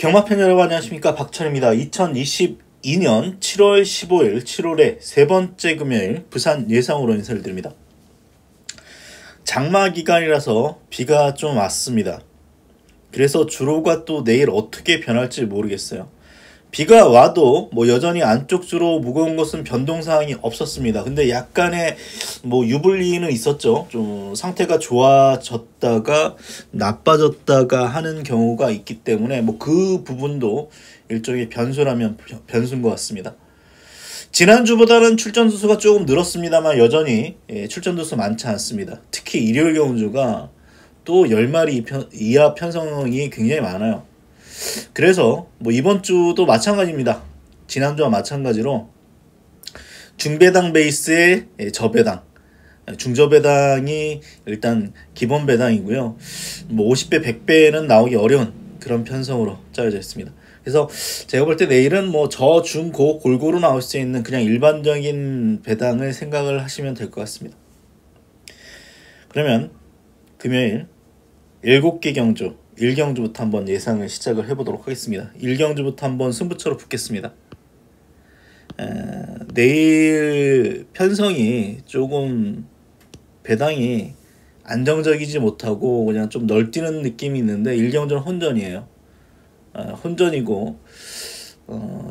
경마팬 여러분 안녕하십니까, 박철입니다. 2022년 7월 15일 7월의 세 번째 금요일 부산 예상으로 인사를 드립니다. 장마 기간이라서 비가 좀 왔습니다. 그래서 주로가 또 내일 어떻게 변할지 모르겠어요. 비가 와도 여전히 안쪽 주로 무거운 것은 변동사항이 없었습니다. 근데 약간의 유불리는 있었죠. 좀 상태가 좋아졌다가 나빠졌다가 하는 경우가 있기 때문에 그 부분도 일종의 변수라면 변수인 것 같습니다. 지난주보다는 출전 두수가 조금 늘었습니다만 여전히 출전 두수 많지 않습니다. 특히 일요일 경주가 또 10마리 이하 편성이 굉장히 많아요. 그래서 이번 주도 마찬가지입니다. 지난주와 마찬가지로 중배당 베이스의 저배당, 중저배당이 일단 기본 배당이고요. 50배 100배는 나오기 어려운 그런 편성으로 짜여져 있습니다. 그래서 제가 볼 때 내일은 저, 중, 고 골고루 나올 수 있는 그냥 일반적인 배당을 생각을 하시면 될 것 같습니다. 그러면 금요일 7개 경주 1경주부터 한번 예상을 시작을 해보도록 하겠습니다. 1경주부터 한번 승부처로 붙겠습니다. 내일 편성이 조금 배당이 안정적이지 못하고 그냥 좀 널뛰는 느낌이 있는데 1경주는 혼전이에요. 혼전이고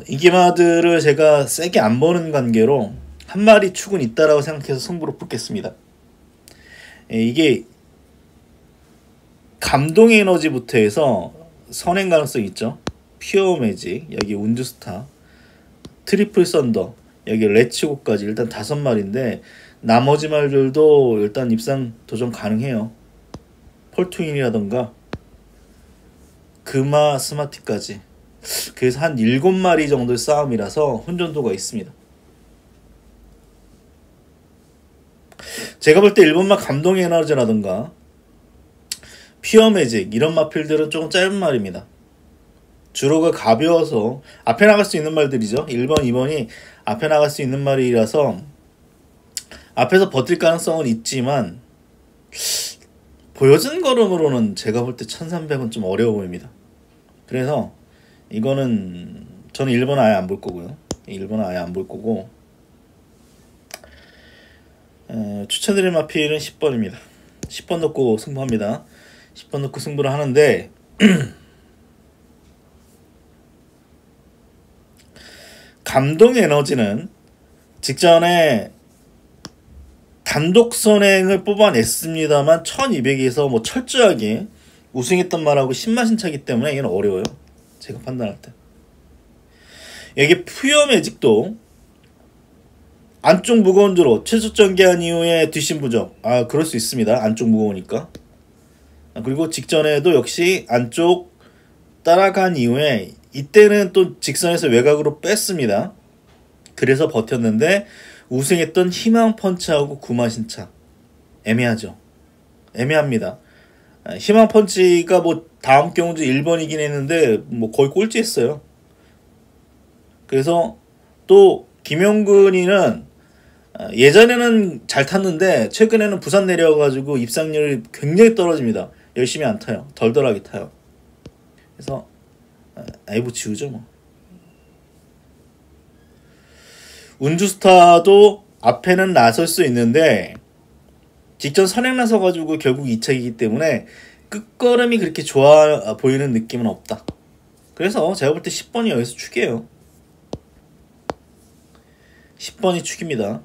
인기마들을 제가 세게 안 보는 관계로 한 마리 축은 있다라고 생각해서 승부로 붙겠습니다. 이게 감동의 에너지부터 해서 선행 가능성이 있죠. 퓨어 매직, 여기 운주스타, 트리플 썬더, 여기 레츠고까지 일단 5마리인데 나머지 말들도 일단 입상 도전 가능해요. 폴트윈이라던가 금화 스마티까지. 그래서 한 7마리 정도의 싸움이라서 혼전도가 있습니다. 제가 볼 때 일본말 감동의 에너지라던가 퓨어 매직 이런 마필들은 조금 짧은 말입니다. 주로가 가벼워서 앞에 나갈 수 있는 말들이죠. 1번, 2번이 앞에 나갈 수 있는 말이라서 앞에서 버틸 가능성은 있지만 보여진 걸음으로는 제가 볼 때 1300은 좀 어려워 보입니다. 그래서 이거는 저는 1번은 아예 안 볼 거고요. 1번은 아예 안 볼 거고 추천드릴 마필은 10번입니다. 10번 넣고 승부합니다. 10번 넣고 승부를 하는데 감동 에너지는 직전에 단독 선행을 뽑아냈습니다만 1200에서 철저하게 우승했던 말하고 10마신 차기 때문에 이건 어려워요. 제가 판단할 때. 여기 푸여 매직도 안쪽 무거운 주로 최소 전개한 이후에 뒷심 부적. 그럴 수 있습니다. 안쪽 무거우니까. 그리고 직전에도 역시 안쪽 따라간 이후에 이때는 또 직선에서 외곽으로 뺐습니다. 그래서 버텼는데 우승했던 희망 펀치하고 구마신차 애매하죠. 애매합니다. 희망 펀치가 다음 경주 1번이긴 했는데 거의 꼴찌했어요. 그래서 또 김용근이는 예전에는 잘 탔는데 최근에는 부산 내려가지고 입상률이 굉장히 떨어집니다. 열심히 안 타요. 덜덜하게 타요. 그래서 아이브 지우죠 운주스타도 앞에는 나설 수 있는데 직전 선행 나서가지고 결국 2차이기 때문에 끝걸음이 그렇게 좋아 보이는 느낌은 없다. 그래서 제가 볼 때 10번이 여기서 축이에요. 10번이 축입니다.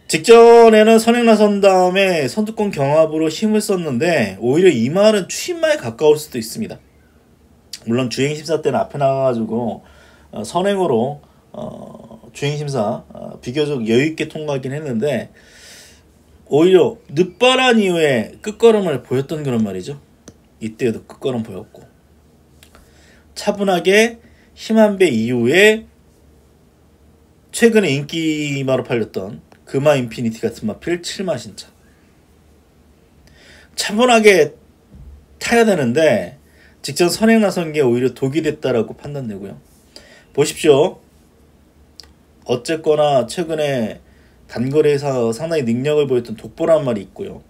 직전에는 선행 나선 다음에 선두권 경합으로 힘을 썼는데 오히려 이 말은 추임마에 가까울 수도 있습니다. 물론 주행심사 때는 앞에 나가가지고 선행으로 주행심사 비교적 여유있게 통과하긴 했는데 오히려 늦바란 이후에 끝걸음을 보였던 그런 말이죠. 이때도 끝걸음 보였고 차분하게 힘한배 이후에 최근에 인기마로 팔렸던 금화 인피니티 같은 마필 7마신차 차분하게 타야 되는데 직전 선행 나선 게 오히려 독이 됐다라고 판단되고요. 보십시오. 어쨌거나 최근에 단거리에서 상당히 능력을 보였던 독보란 말이 있고요.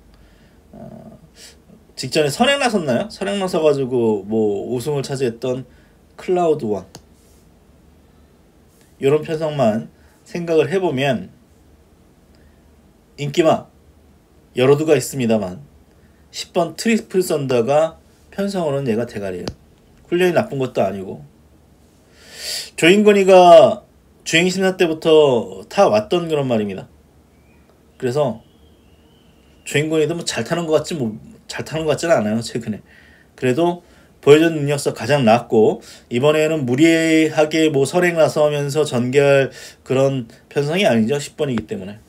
직전에 선행 나섰나요? 선행 나서가지고 뭐 우승을 차지했던 클라우드 원. 이런 편성만 생각을 해보면 인기마 여러두가 있습니다만 10번 트리플 썬더가 편성으로는 얘가 대가리예요. 훈련이 나쁜 것도 아니고 조인건이가 주행 심사 때부터 타왔던 그런 말입니다. 그래서 조인건이도 뭐 잘 타는 것 같지 뭐 잘 타는 것 같지는 않아요 최근에. 그래도 보여준 능력서 가장 낮고 이번에는 무리하게 뭐 선행 나서면서 전개할 그런 편성이 아니죠. 10번이기 때문에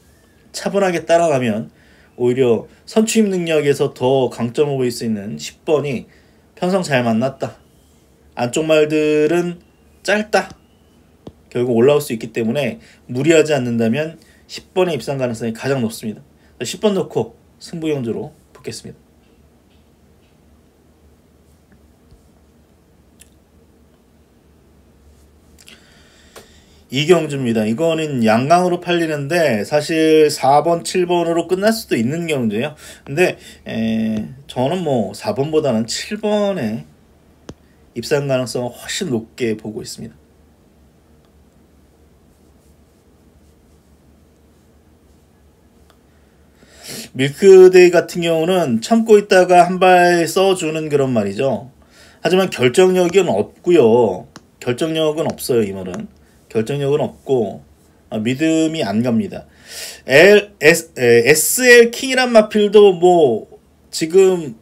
차분하게 따라가면 오히려 선취입 능력에서 더 강점을 보일 수 있는 10번이 편성 잘 만났다. 안쪽 말들은 짧다. 결국 올라올 수 있기 때문에 무리하지 않는다면 10번의 입상 가능성이 가장 높습니다. 10번 넣고 승부경주로 붙겠습니다. 이경주입니다. 이거는 양강으로 팔리는데 사실 4번, 7번으로 끝날 수도 있는 경주예요. 근데 저는 뭐 4번보다는 7번에 입상 가능성을 훨씬 높게 보고 있습니다. 밀크데이 같은 경우는 참고 있다가 한 발 써주는 그런 말이죠. 하지만 결정력은 없고요. 결정력은 없어요. 이 말은. 결정력은 없고 믿음이 안 갑니다. SL 킹이란 마필도 뭐 지금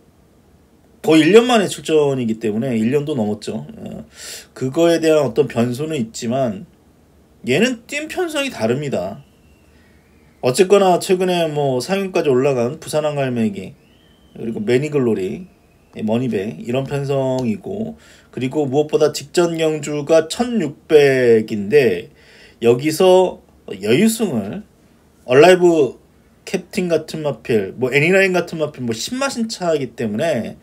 거의 1년 만에 출전이기 때문에 1년도 넘었죠. 그거에 대한 어떤 변수는 있지만 얘는 팀 편성이 다릅니다. 어쨌거나 최근에 뭐 상위까지 올라간 부산항 갈매기 그리고 매니글로리 머니배 이런 편성이고 그리고 무엇보다 직전 경주가 1600인데 여기서 여유승을 얼라이브 캡틴 같은 마필 뭐 애니라인 같은 마필 뭐 10마신 차이기 때문에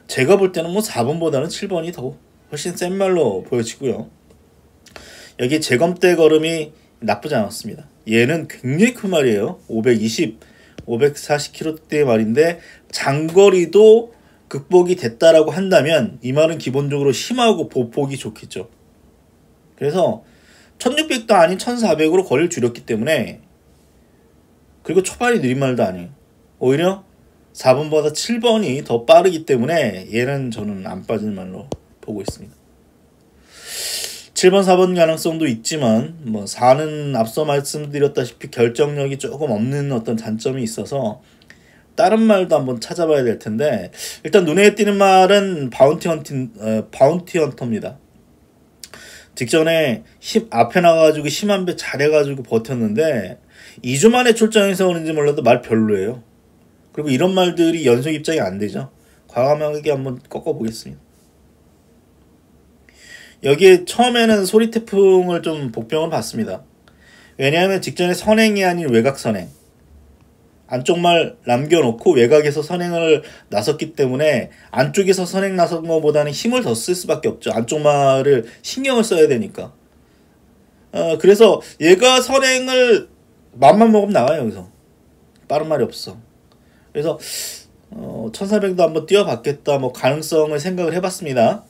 제가 볼 때는 뭐 4번보다는 7번이 더 훨씬 센 말로 보여지고요. 여기 재검대 걸음이 나쁘지 않았습니다. 얘는 굉장히 큰 말이에요. 520, 540km대 말인데 장거리도 극복이 됐다라고 한다면 이 말은 기본적으로 힘하고 보폭이 좋겠죠. 그래서 1600도 아닌 1400으로 거리를 줄였기 때문에 그리고 초반이 느린 말도 아니에요. 오히려 4번보다 7번이 더 빠르기 때문에 얘는 저는 안 빠지는 말로 보고 있습니다. 7번, 4번 가능성도 있지만 뭐 4는 앞서 말씀드렸다시피 결정력이 조금 없는 어떤 단점이 있어서 다른 말도 한번 찾아봐야 될 텐데 일단 눈에 띄는 말은 바운티 헌터입니다. 직전에 앞에 나가가지고 심한 배 잘해가지고 버텼는데 2주 만에 출전해서 오는지 몰라도 말 별로예요. 그리고 이런 말들이 연속 입장이 안 되죠. 과감하게 한번 꺾어보겠습니다. 여기에 처음에는 소리 태풍을 좀 복병을 받습니다. 왜냐하면 직전에 선행이 아닌 외곽 선행 안쪽말 남겨놓고 외곽에서 선행을 나섰기 때문에 안쪽에서 선행 나선 것보다는 힘을 더 쓸 수밖에 없죠. 안쪽말을 신경을 써야 되니까. 그래서 얘가 선행을 맘만 먹으면 나와요. 여기서 빠른 말이 없어. 그래서 1400도 한번 뛰어봤겠다 뭐 가능성을 생각을 해봤습니다.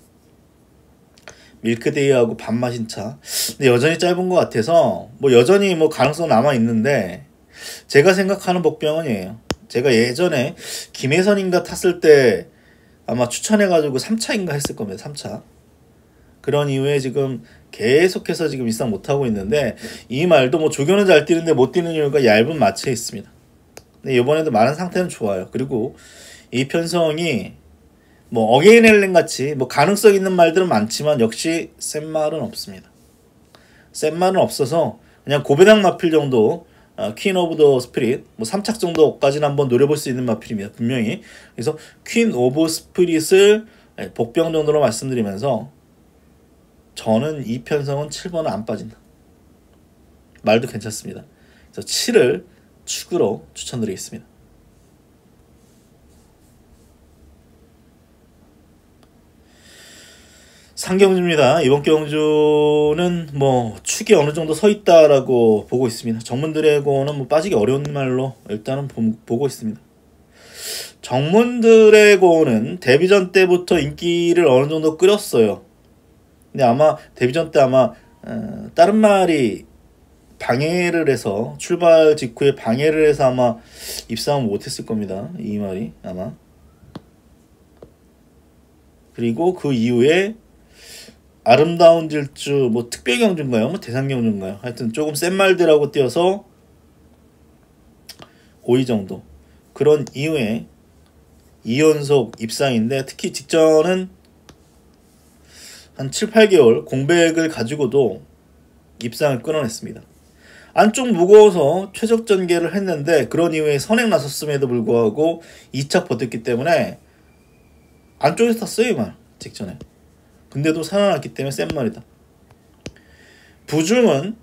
밀크데이하고 밥 마신 차. 근데 여전히 짧은 것 같아서 뭐 여전히 뭐 가능성 남아 있는데 제가 생각하는 복병은 얘예요. 제가 예전에 김혜선인가 탔을 때 아마 추천해가지고 3차인가 했을 겁니다. 3차. 그런 이후에 지금 계속해서 지금 입상 못하고 있는데 이 말도 뭐 조교는 잘 뛰는데 못 뛰는 이유가 얇은 마체에 있습니다. 근데 이번에도 많은 상태는 좋아요. 그리고 이 편성이 뭐 어게인 헬렌 같이 뭐 가능성 있는 말들은 많지만 역시 센 말은 없습니다. 센 말은 없어서 그냥 고배당 마필 정도 퀸 오브 더 스피릿 뭐 3착 정도까지는 한번 노려볼 수 있는 마필입니다. 분명히. 그래서 퀸 오브 스피릿을 복병 정도로 말씀드리면서 저는 이 편성은 7번은 안 빠진다. 말도 괜찮습니다. 그래서 7을 축으로 추천드리겠습니다. 상경주입니다. 이번 경주는 뭐 축이 어느 정도 서 있다라고 보고 있습니다. 정문 드래곤은 뭐 빠지기 어려운 말로 일단은 보고 있습니다. 정문 드래곤은 데뷔전 때부터 인기를 어느 정도 끌었어요. 근데 아마 데뷔전 때 아마 다른 말이 방해를 해서 출발 직후에 방해를 해서 아마 입상을 못했을 겁니다. 이 말이 아마. 그리고 그 이후에 아름다운 질주 뭐 특별 경주인가요? 뭐 대상 경주인가요? 하여튼 조금 센 말들하고 뛰어서 5위 정도. 그런 이후에 2연속 입상인데 특히 직전은 한 7, 8개월 공백을 가지고도 입상을 끊어냈습니다. 안쪽 무거워서 최적 전개를 했는데 그런 이후에 선행 나섰음에도 불구하고 2차 버텼기 때문에 안쪽에서 탔어요. 이 말 직전에. 근데도 살아났기 때문에 센 말이다. 부중은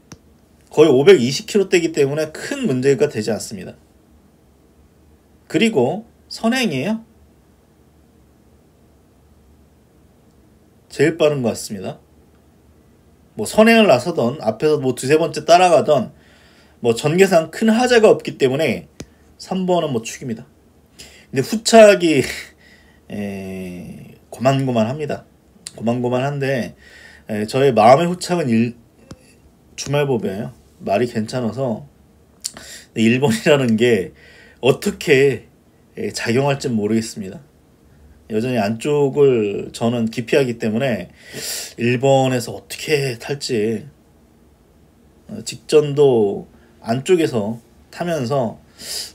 거의 520kg대이기 때문에 큰 문제가 되지 않습니다. 그리고 선행이에요. 제일 빠른 것 같습니다. 뭐 선행을 나서던 앞에서 뭐 두세 번째 따라가던 뭐 전개상 큰 하자가 없기 때문에 3번은 뭐 축입니다. 근데 후착이 고만고만합니다. 고만고만한데 저의 마음의 후착은 주말보배예요. 말이 괜찮아서 1번이라는 게 어떻게 작용할지 모르겠습니다. 여전히 안쪽을 저는 기피하기 때문에 1번에서 어떻게 탈지 직전도 안쪽에서 타면서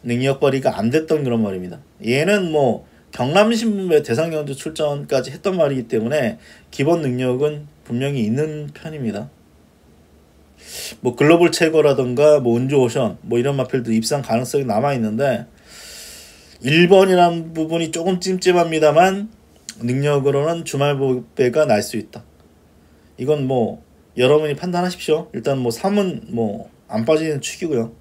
능력 발휘가 안 됐던 그런 말입니다. 얘는 뭐 경남신문배 대상경주 출전까지 했던 말이기 때문에 기본 능력은 분명히 있는 편입니다. 뭐 글로벌 최고라던가 뭐 운주오션 뭐 이런 마필도 입상 가능성이 남아있는데 1번이라는 부분이 조금 찜찜합니다만 능력으로는 주말보배가 날 수 있다. 이건 뭐 여러분이 판단하십시오. 일단 뭐 3은 뭐 안 빠지는 축이고요.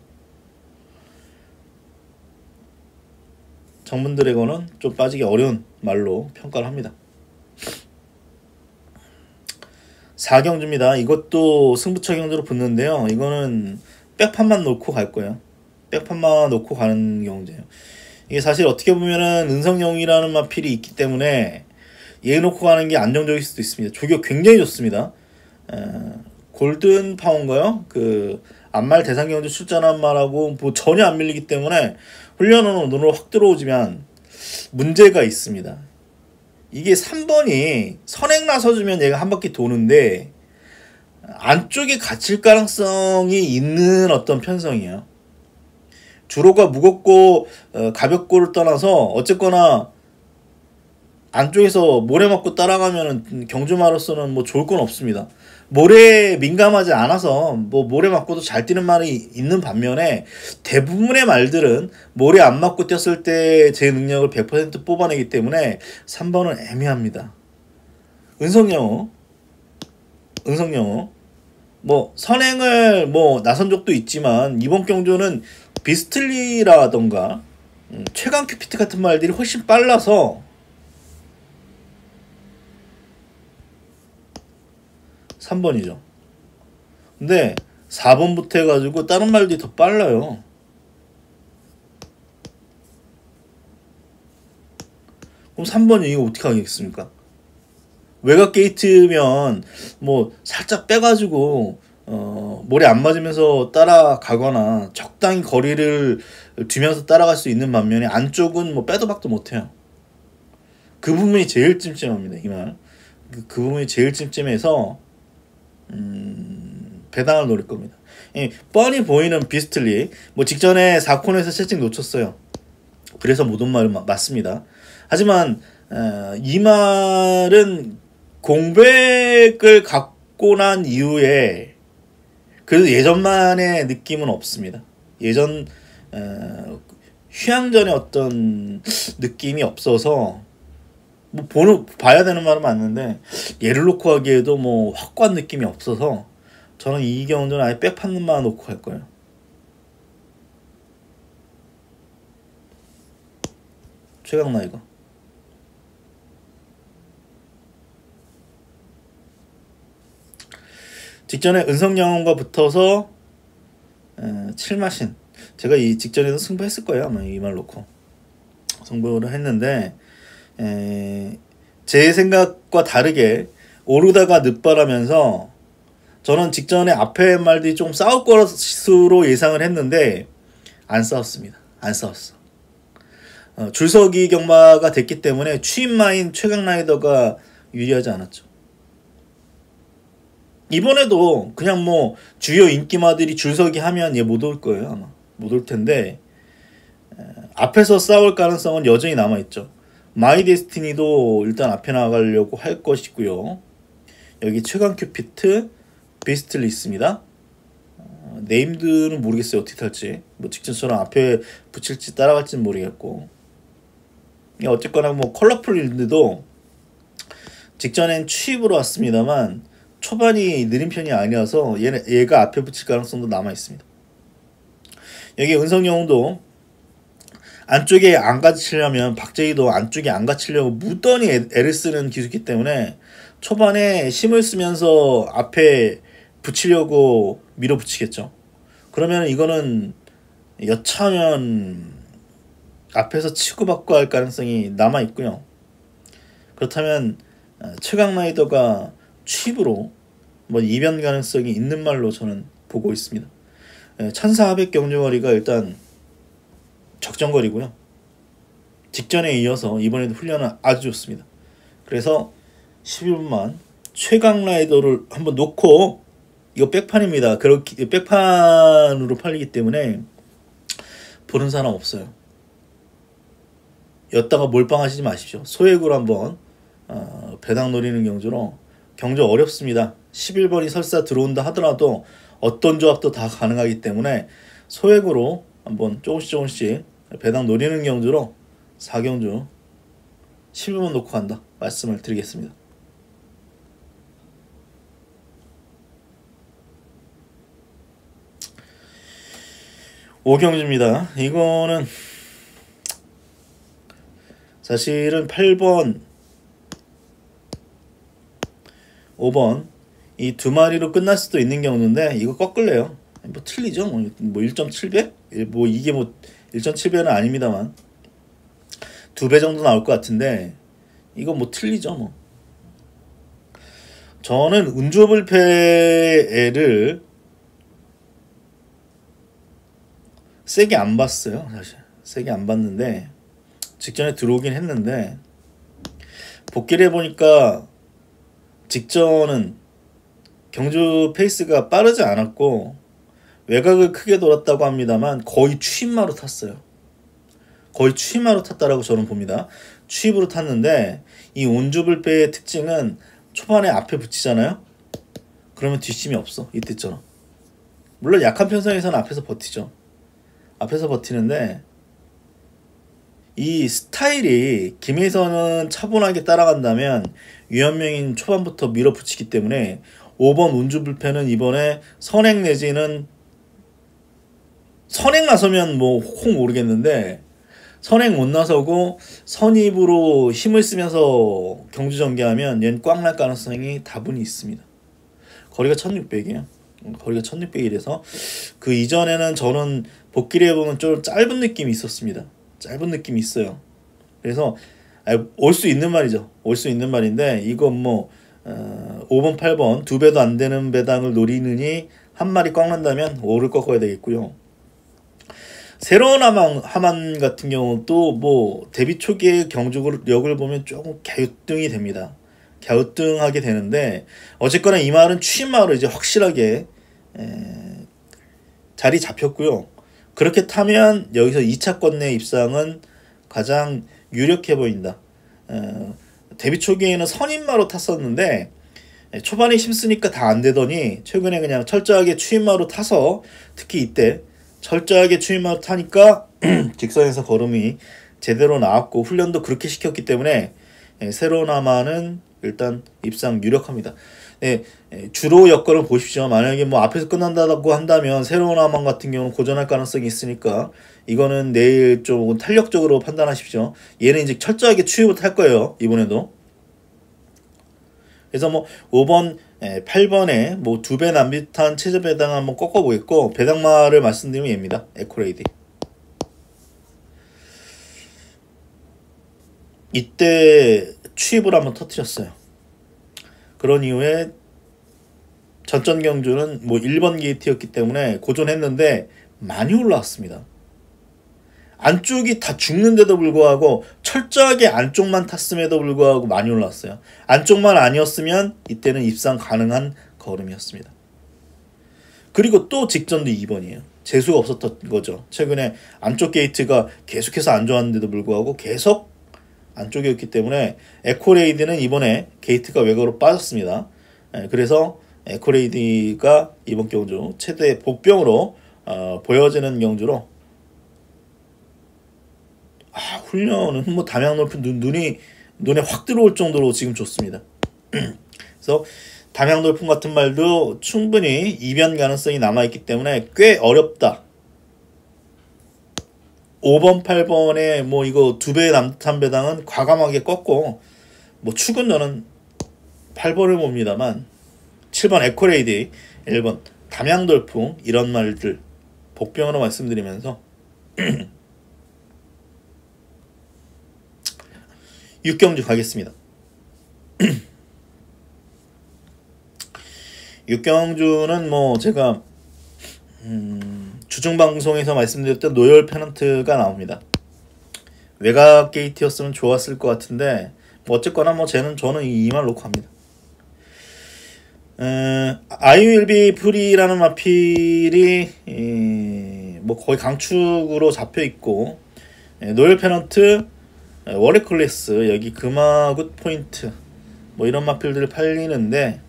정문 드래곤은 좀 빠지기 어려운 말로 평가를 합니다. 4경주입니다. 이것도 승부처 경주로 붙는데요. 이거는 백판만 놓고 갈 거예요. 백판만 놓고 가는 경주예요. 이게 사실 어떻게 보면은 은성영이라는 마필이 있기 때문에 얘 놓고 가는 게 안정적일 수도 있습니다. 조격 굉장히 좋습니다. 골든 파워인가요? 그 안말 대상 경주 출전한 말하고 뭐 전혀 안 밀리기 때문에 훈련은 눈으로 확 들어오지만 문제가 있습니다. 이게 3번이 선행 나서주면 얘가 한 바퀴 도는데 안쪽에 갇힐 가능성이 있는 어떤 편성이에요. 주로가 무겁고 가볍고를 떠나서 어쨌거나 안쪽에서 모래 맞고 따라가면은 경주마로서는 뭐 좋을 건 없습니다. 모래에 민감하지 않아서 뭐 모래 맞고도 잘 뛰는 말이 있는 반면에 대부분의 말들은 모래 안 맞고 뛰었을 때 제 능력을 100% 뽑아내기 때문에 3번은 애매합니다. 은성영어 뭐 선행을 뭐 나선 적도 있지만 이번 경주는 비스틀리라던가 최강 큐피트 같은 말들이 훨씬 빨라서 3번이죠. 근데 4번부터 해가지고 다른 말들이 더 빨라요. 그럼 3번이 이거 어떻게 하겠습니까? 외곽 게이트면 뭐 살짝 빼가지고 모래 안 맞으면서 따라가거나 적당히 거리를 두면서 따라갈 수 있는 반면에 안쪽은 뭐 빼도 박도 못해요. 그 부분이 제일 찜찜합니다. 이 말. 그 부분이 제일 찜찜해서 배당을 노릴 겁니다. 뻔히 보이는 비스틀리 뭐 직전에 4코너에서 채찍 놓쳤어요. 그래서 못 온 말은 맞습니다. 하지만 이 말은 공백을 갖고 난 이후에 그래도 예전만의 느낌은 없습니다. 예전 휴양전의 어떤 느낌이 없어서 뭐 봐야 되는 말은 맞는데 얘를 놓고 하기에도 뭐 확고한 느낌이 없어서 저는 이 경주는 아예 백판만 놓고 갈 거예요. 최강나 이거. 직전에 은성영웅과 붙어서 7마신 제가 이 직전에도 승부했을 거예요. 아마 이 말 놓고 승부를 했는데 제 생각과 다르게 오르다가 늦바라면서 저는 직전에 앞에 말들이 좀 싸울 것으로 예상을 했는데 안 싸웠습니다. 안 싸웠어. 줄서기 경마가 됐기 때문에 추임마인 최강 라이더가 유리하지 않았죠. 이번에도 그냥 뭐 주요 인기마들이 줄서기 하면 얘 못 올 거예요. 아마 못 올 텐데 앞에서 싸울 가능성은 여전히 남아있죠. 마이 데스티니도 일단 앞에 나가려고 할 것이고요. 여기 최강 큐피트, 비스틀리 있습니다. 네임드는 모르겠어요. 어떻게 탈지. 뭐 직전처럼 앞에 붙일지 따라갈지는 모르겠고. 어쨌거나 뭐 컬러풀 일드도 직전엔 추입으로 왔습니다만 초반이 느린 편이 아니어서 얘가 앞에 붙일 가능성도 남아있습니다. 여기 은성영웅도 안쪽에 안 갇히려면 박재희도 안쪽에 안 갇히려고 무던히 애를 쓰는 기수이기 때문에 초반에 힘을 쓰면서 앞에 붙이려고 밀어붙이겠죠. 그러면 이거는 여차하면 앞에서 치고받고 할 가능성이 남아있고요. 그렇다면 최강 라이더가 취입으로 뭐 이변 가능성이 있는 말로 저는 보고 있습니다. 1400 경주거리가 일단 적정거리고요. 직전에 이어서 이번에도 훈련은 아주 좋습니다. 그래서 11분만 최강 라이더를 한번 놓고, 이거 백판입니다. 그렇게 백판으로 팔리기 때문에 보는 사람 없어요. 였다가 몰빵하시지 마십시오. 소액으로 한번 배당 노리는 경주로, 경주 어렵습니다. 11번이 설사 들어온다 하더라도 어떤 조합도 다 가능하기 때문에 소액으로 한번 조금씩 배당 노리는 경주로 4경주 11번 놓고 간다 말씀을 드리겠습니다. 오경주입니다. 이거는 사실은 8번, 5번 이 두 마리로 끝날 수도 있는 경우인데 이거 꺾을래요. 뭐 틀리죠. 뭐 1.7배? 뭐 이게 뭐 1.7배는 아닙니다만 2배 정도 나올 것 같은데 이거 뭐 틀리죠. 뭐 저는 운주불패를 세게 안 봤어요. 사실 세게 안 봤는데 직전에 들어오긴 했는데 복귀를 해보니까 직전은 경주 페이스가 빠르지 않았고 외곽을 크게 돌았다고 합니다만 거의 추임마로 탔어요. 거의 추임마로 탔다라고 저는 봅니다. 추입으로 탔는데 이 운주불패의 특징은 초반에 앞에 붙이잖아요. 그러면 뒷심이 없어. 이때처럼. 물론 약한 편성에서는 앞에서 버티죠. 앞에서 버티는데 이 스타일이 김혜선은 차분하게 따라간다면 유현명인 초반부터 밀어붙이기 때문에 5번 운주불패는 이번에 선행 내지는 선행 나서면 뭐 혹 모르겠는데 선행 못 나서고 선입으로 힘을 쓰면서 경주 전개하면 얘는 꽉 날 가능성이 다분히 있습니다. 거리가 1600이에요. 거리가 1600이라서 그 이전에는 저는 복귀를 해보면 좀 짧은 느낌이 있었습니다. 짧은 느낌이 있어요. 그래서 올 수 있는 말이죠. 올 수 있는 말인데 이건 뭐 5번 8번 두 배도 안 되는 배당을 노리느니 한 마리 꽉 난다면 5를 꺾어야 되겠고요. 새로운 하만 같은 경우도 뭐 데뷔 초기의 경주력을 보면 조금 갸우뚱이 됩니다. 갸우뚱하게 되는데 어쨌거나 이 말은 취임마로 이제 확실하게 자리 잡혔고요. 그렇게 타면 여기서 2차권 내 입상은 가장 유력해 보인다. 데뷔 초기에는 선임마로 탔었는데 초반에 힘쓰니까 다 안 되더니 최근에 그냥 철저하게 추임마로 타서 특히 이때 철저하게 추임마로 타니까 직선에서 걸음이 제대로 나왔고 훈련도 그렇게 시켰기 때문에 새로운 하마는 일단 입상 유력합니다. 주로 여건을 보십시오. 만약에 뭐 앞에서 끝난다고 한다면 새로운 하만 같은 경우는 고전할 가능성이 있으니까 이거는 내일 좀 탄력적으로 판단하십시오. 얘는 이제 철저하게 추입을 탈 거예요. 이번에도. 그래서 뭐 5번, 8번에 뭐 2배 남짓한 최저 배당 한번 꺾어보겠고 배당마를 말씀드리면 얘입니다. 에코레이디. 이때 추입을 한번 터뜨렸어요. 그런 이후에 전전경주는 뭐 1번 게이트였기 때문에 고전했는데 많이 올라왔습니다. 안쪽이 다 죽는데도 불구하고 철저하게 안쪽만 탔음에도 불구하고 많이 올라왔어요. 안쪽만 아니었으면 이때는 입상 가능한 걸음이었습니다. 그리고 또 직전도 2번이에요. 재수가 없었던 거죠. 최근에 안쪽 게이트가 계속해서 안 좋았는데도 불구하고 계속 안쪽이었기 때문에 에코레이드는 이번에 게이트가 외곽으로 빠졌습니다. 그래서 에코레이드가 이번 경주 최대 복병으로 보여지는 경주로 훈련은 뭐 담양 돌풍 눈에 확 들어올 정도로 지금 좋습니다. 그래서 담양 돌풍 같은 말도 충분히 이변 가능성이 남아있기 때문에 꽤 어렵다. 5번, 8번에 뭐 이거 2배 남탄 배당은 과감하게 꺾고 뭐 축은 저는 8번을 봅니다만 7번 에코레이디, 1번 담양 돌풍 이런 말들 복병으로 말씀드리면서 6경주 가겠습니다. 6경주는 뭐 제가 주중방송에서 말씀드렸던 노열 페넌트가 나옵니다. 외곽 게이트였으면 좋았을 것 같은데 뭐 어쨌거나 뭐 저는 이 말 놓고 합니다. 아이윌비 프리라는 마필이 뭐 거의 강축으로 잡혀있고 노열 페넌트 월드 클래스 여기 금화굿 포인트 뭐 이런 마필들이 팔리는데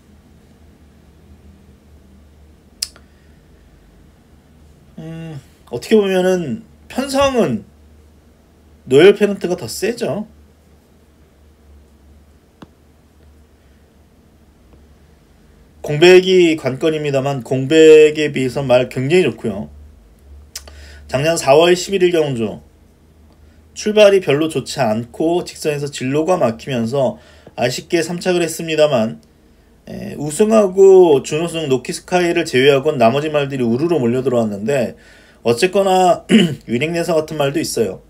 어떻게 보면은 편성은 노열 페넌트가 더 세죠. 공백이 관건입니다만 공백에 비해서 말 굉장히 좋고요. 작년 4월 11일 경주 출발이 별로 좋지 않고 직선에서 진로가 막히면서 아쉽게 3착을 했습니다만 우승하고 준우승 노키스카이를 제외하고는 나머지 말들이 우르르 몰려들어왔는데 어쨌거나 위닝내사 같은 말도 있어요.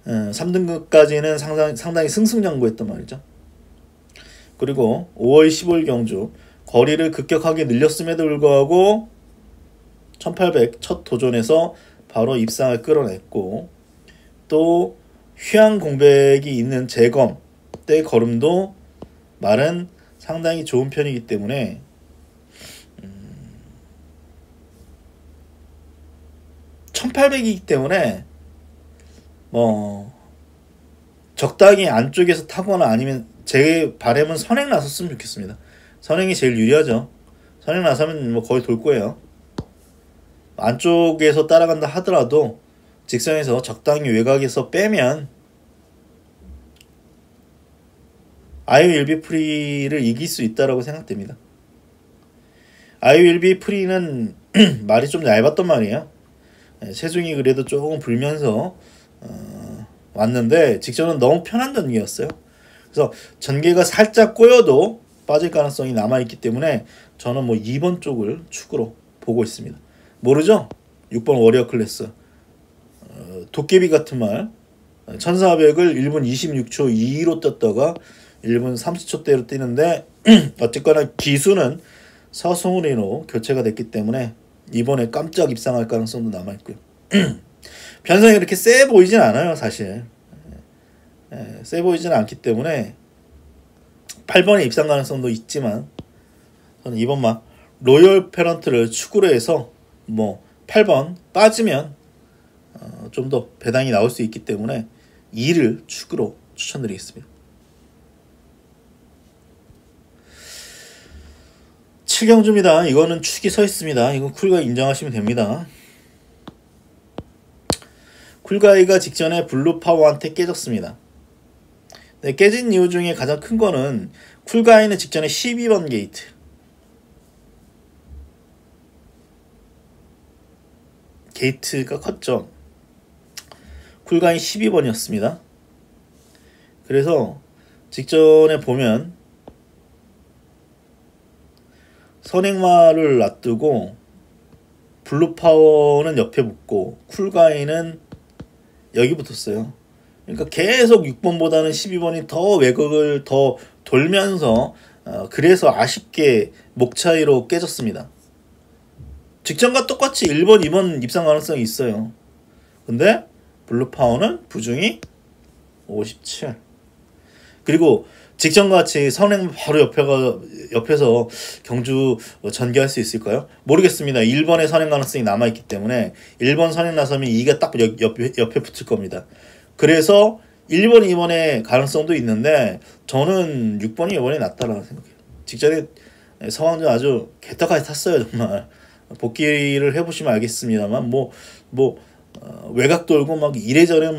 3등급까지는 상당히 승승장구했단 말이죠. 그리고 5월 15일 경주 거리를 급격하게 늘렸음에도 불구하고 1800 첫 도전에서 바로 입상을 끌어냈고 또 휴양 공백이 있는 재검 때 걸음도 말은 상당히 좋은 편이기 때문에 1800이기 때문에 뭐 적당히 안쪽에서 타거나 아니면 제 바람은 선행 나섰으면 좋겠습니다. 선행이 제일 유리하죠. 선행 나서면 뭐 거의 돌 거예요. 안쪽에서 따라간다 하더라도 직선에서 적당히 외곽에서 빼면 아이윌비 프리를 이길 수 있다라고 생각됩니다. 아이윌비 프리는 말이 좀 얇았단 말이에요. 체중이 그래도 조금 불면서 왔는데 직전은 너무 편한 전개였어요. 그래서 전개가 살짝 꼬여도 빠질 가능성이 남아있기 때문에 저는 뭐 2번 쪽을 축으로 보고 있습니다. 모르죠? 6번 워리어 클래스 도깨비 같은 말 1400을 1분 26초 2로 떴다가 1분 30초대로 뛰는데 어쨌거나 기수는 서승훈으로 교체가 됐기 때문에 이번에 깜짝 입상할 가능성도 남아있고요. 변성이 이렇게 세 보이진 않아요. 사실 세 보이진 않기 때문에 8번에 입상 가능성도 있지만 저는 이번만 로열 페넌트를 축으로 해서 뭐 8번 빠지면 좀 더 배당이 나올 수 있기 때문에 2를 축으로 추천드리겠습니다. 7경주입니다. 이거는 축이 서 있습니다. 이거 쿨가이 인정하시면 됩니다. 쿨가이가 직전에 블루파워한테 깨졌습니다. 네, 깨진 이유 중에 가장 큰 거는 쿨가이는 직전에 12번 게이트 게이트가 컸죠. 쿨가이 12번이었습니다. 그래서 직전에 보면 선행마를 놔두고 블루파워는 옆에 붙고 쿨가이는 여기 붙었어요. 그러니까 계속 6번보다는 12번이 더 외곽을 더 돌면서 그래서 아쉽게 목 차이로 깨졌습니다. 직전과 똑같이 1번, 2번 입상 가능성이 있어요. 근데 블루파워는 부중이 57. 그리고 직전과 같이 선행 바로 옆에서 경주 전개할 수 있을까요? 모르겠습니다. 1번의 선행 가능성이 남아있기 때문에 1번 선행 나서면 2가 딱 옆에 붙을 겁니다. 그래서 1번, 2번의 가능성도 있는데 저는 6번이 2번이 낫다라고 생각해요. 직전에 성황전 아주 개떡같이 탔어요. 정말 복귀를 해보시면 알겠습니다만 외곽 돌고 막 이래저래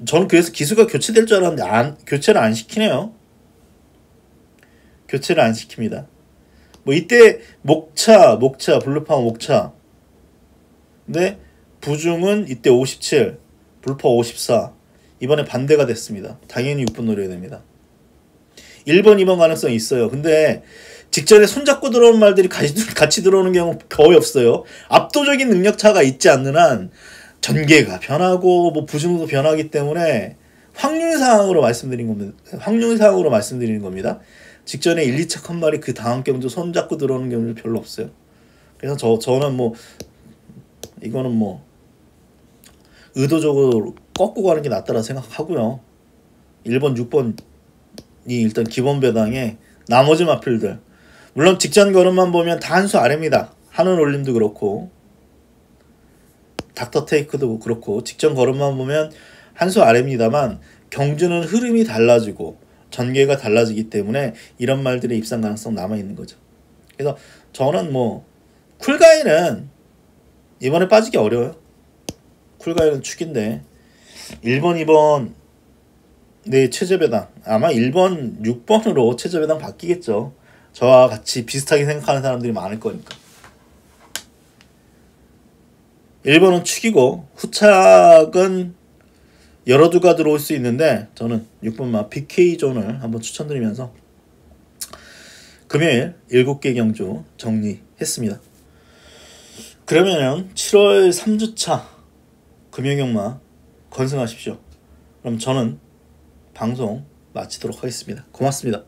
저는 그래서 기수가 교체될 줄 알았는데 교체를 안 시키네요. 교체를 안 시킵니다. 이때 목차 블루파워 목차. 근데 부중은 이때 57, 블루파워 54. 이번에 반대가 됐습니다. 당연히 6번 노려야 됩니다. 1번, 2번 가능성이 있어요. 근데 직전에 손잡고 들어오는 말들이 같이 들어오는 경우 거의 없어요. 압도적인 능력 차가 있지 않는 한 전개가 변하고 부중도 변하기 때문에 확률상으로 말씀드리는 겁니다. 직전에 1, 2차 컷말이 그 다음 경주 손잡고 들어오는 경우는 별로 없어요. 그래서 저는 이거는 의도적으로 꺾고 가는 게 낫다라 생각하고요. 1번, 6번이 일단 기본 배당에 나머지 마필들 물론 직전 걸음만 보면 다 한 수 아래입니다. 한운 올림도 그렇고 닥터 테이크도 그렇고 직전 걸음만 보면 한 수 아래입니다만 경주는 흐름이 달라지고 전개가 달라지기 때문에 이런 말들의 입상 가능성 남아있는 거죠. 그래서 저는 쿨가이는 이번에 빠지기 어려워요. 쿨가이는 축인데 1번, 2번 네 최저배당 아마 1번, 6번으로 최저배당 바뀌겠죠. 저와 같이 비슷하게 생각하는 사람들이 많을 거니까. 1번은 축이고 후착은 여러 두가 들어올 수 있는데 저는 6번만 BK존을 한번 추천드리면서 금요일 7개 경주 정리했습니다. 그러면 7월 3주차 금요경마 건승하십시오. 그럼 저는 방송 마치도록 하겠습니다. 고맙습니다.